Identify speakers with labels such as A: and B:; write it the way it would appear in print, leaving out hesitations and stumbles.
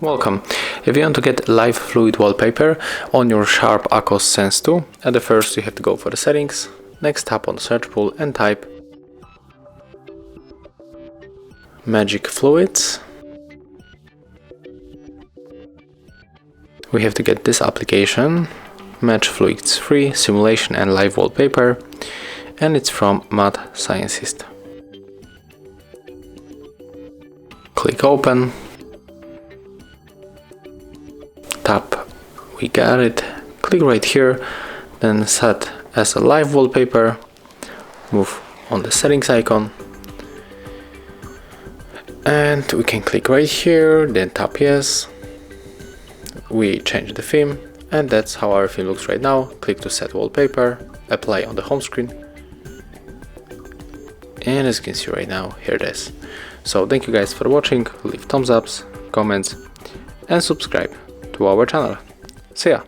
A: Welcome. If you want to get live fluid wallpaper on your SHARP Aquos Sense2, at the first you have to go for the settings, next tap on the search pool and type Magic Fluids. We have to get this application, Match Fluids Free Simulation and Live Wallpaper, and it's from Mad Scientist. Click Open. Tap, we got it, click right here, then set as a live wallpaper, move on the settings icon, and we can click right here, then tap yes, we change the theme, and that's how our theme looks right now. Click to set wallpaper, apply on the home screen, and as you can see right now, here it is. So thank you guys for watching, leave thumbs ups, comments, and subscribe to our channel. See ya!